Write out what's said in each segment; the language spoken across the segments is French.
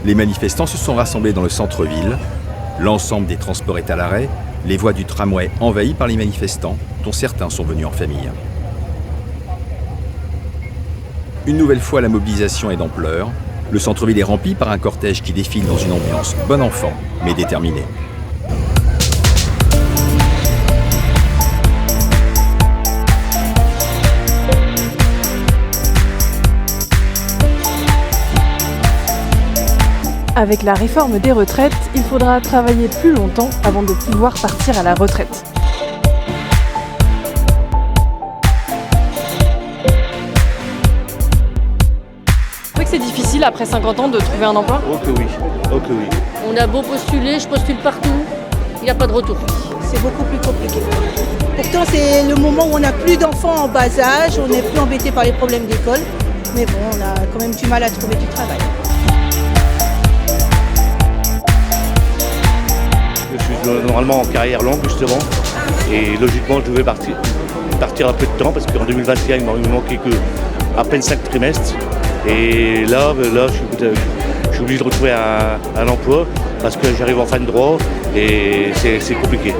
Les manifestants se sont rassemblés dans le centre-ville. L'ensemble des transports est à l'arrêt, les voies du tramway envahies par les manifestants, dont certains sont venus en famille. Une nouvelle fois, la mobilisation est d'ampleur. Le centre-ville est rempli par un cortège qui défile dans une ambiance bon enfant, mais déterminée. Avec la réforme des retraites, il faudra travailler plus longtemps avant de pouvoir partir à la retraite. Vous trouvez que c'est difficile après 50 ans de trouver un emploi ? Oh que oui, oh que oui. On a beau postuler, je postule partout, il n'y a pas de retour. C'est beaucoup plus compliqué. Pourtant, c'est le moment où on n'a plus d'enfants en bas âge, on n'est plus embêté par les problèmes d'école. Mais bon, on a quand même du mal à trouver du travail. Je suis normalement en carrière longue justement et logiquement je devais partir un peu de temps parce qu'en 2021 il me manquait que à peine 5 trimestres et là je suis obligé de retrouver un emploi parce que j'arrive en fin de droit et c'est compliqué.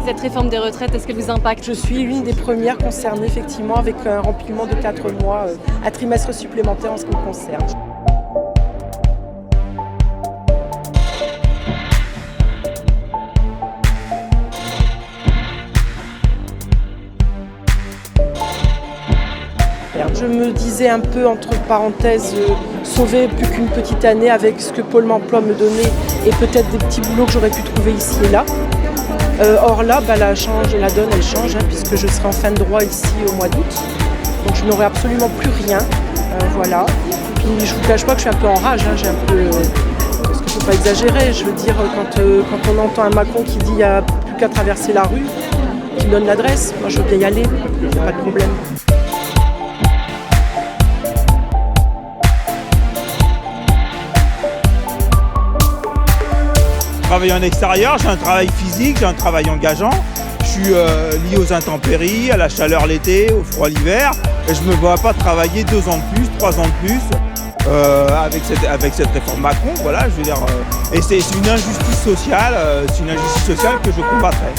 Cette réforme des retraites, est-ce qu'elle vous impacte ? Je suis une des premières concernées effectivement avec un remplement de 4 mois à trimestre supplémentaire en ce qui me concerne. Je me disais un peu entre parenthèses sauver plus qu'une petite année avec ce que Pôle emploi me donnait et peut-être des petits boulots que j'aurais pu trouver ici et là. Or là, la donne elle change puisque je serai en fin de droit ici au mois d'août. Donc je n'aurai absolument plus rien. Voilà. Puis je ne vous cache pas que je suis un peu en rage. J'ai un peu. Parce qu'il ne faut pas exagérer. Je veux dire, quand on entend un Macron qui dit qu'il n'y a plus qu'à traverser la rue, qui me donne l'adresse, moi je veux bien y aller, il n'y a pas de problème. Travailler en extérieur, j'ai un travail physique, j'ai un travail engageant. Je suis lié aux intempéries, à la chaleur l'été, au froid l'hiver. Et je ne me vois pas travailler 2 ans de plus, 3 ans de plus avec cette réforme Macron. Voilà, je veux dire, et c'est une injustice sociale, que je combattrai.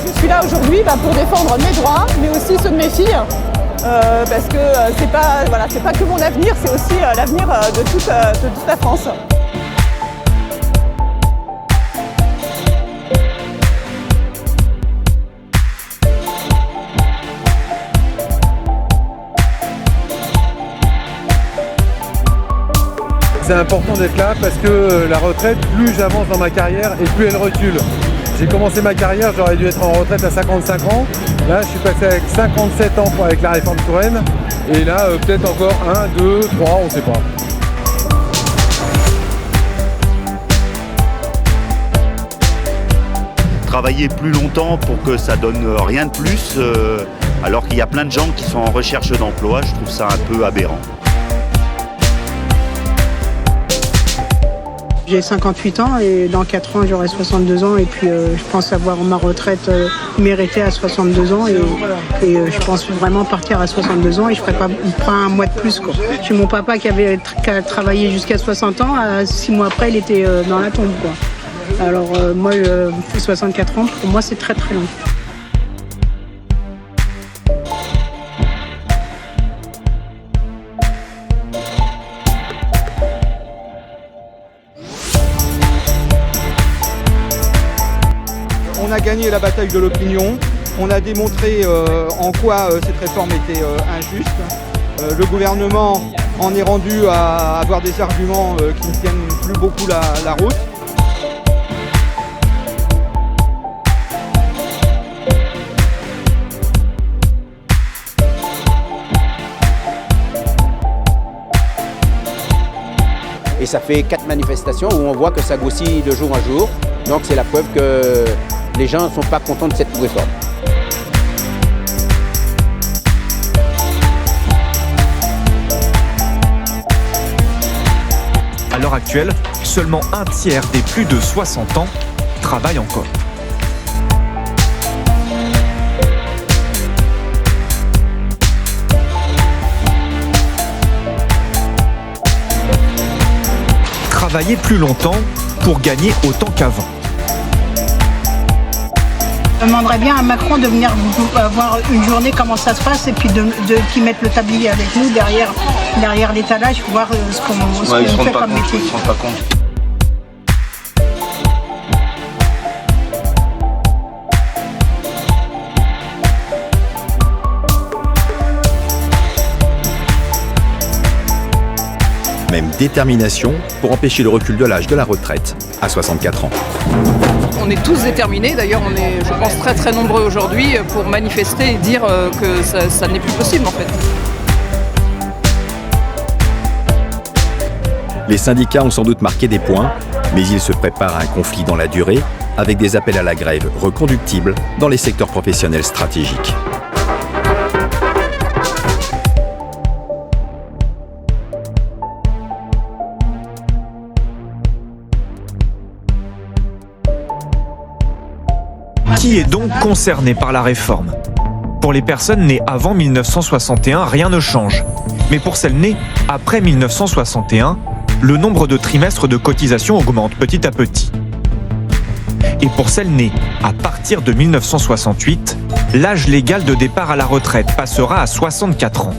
Je suis là aujourd'hui pour défendre mes droits, mais aussi ceux de mes filles, parce que c'est pas que mon avenir, c'est aussi l'avenir de toute la France. C'est important d'être là parce que la retraite, plus j'avance dans ma carrière et plus elle recule. J'ai commencé ma carrière, j'aurais dû être en retraite à 55 ans. Là, je suis passé avec 57 ans avec la réforme Touraine. Et là, peut-être encore 1, 2, 3, on ne sait pas. Travailler plus longtemps pour que ça donne rien de plus, alors qu'il y a plein de gens qui sont en recherche d'emploi, je trouve ça un peu aberrant. J'ai 58 ans et dans 4 ans j'aurai 62 ans et puis je pense avoir ma retraite méritée à 62 ans et je pense vraiment partir à 62 ans et je ferai pas un mois de plus quoi. J'ai mon papa qui avait travaillé jusqu'à 60 ans, 6 mois après il était dans la tombe quoi. Alors moi 64 ans pour moi c'est très très long. On a gagné la bataille de l'opinion, on a démontré en quoi cette réforme était injuste. Le gouvernement en est rendu à avoir des arguments qui ne tiennent plus beaucoup la route. Et ça fait 4 manifestations où on voit que ça grossit de jour en jour. Donc c'est la preuve que les gens ne sont pas contents de cette réforme. l'heure actuelle, seulement un tiers des plus de 60 ans travaillent encore. Travailler plus longtemps pour gagner autant qu'avant. Je demanderais bien à Macron de venir voir une journée comment ça se passe et puis qu'ils mettent le tablier avec nous derrière l'étalage pour voir ce qu'on fait comme métier. Ils ne se rendent pas compte. Même détermination pour empêcher le recul de l'âge de la retraite à 64 ans. On est tous déterminés, d'ailleurs on est, je pense, très très nombreux aujourd'hui pour manifester et dire que ça n'est plus possible en fait. Les syndicats ont sans doute marqué des points, mais ils se préparent à un conflit dans la durée, avec des appels à la grève reconductibles dans les secteurs professionnels stratégiques. Qui est donc concerné par la réforme? Pour les personnes nées avant 1961, rien ne change. Mais pour celles nées après 1961, le nombre de trimestres de cotisation augmente petit à petit. Et pour celles nées à partir de 1968, l'âge légal de départ à la retraite passera à 64 ans.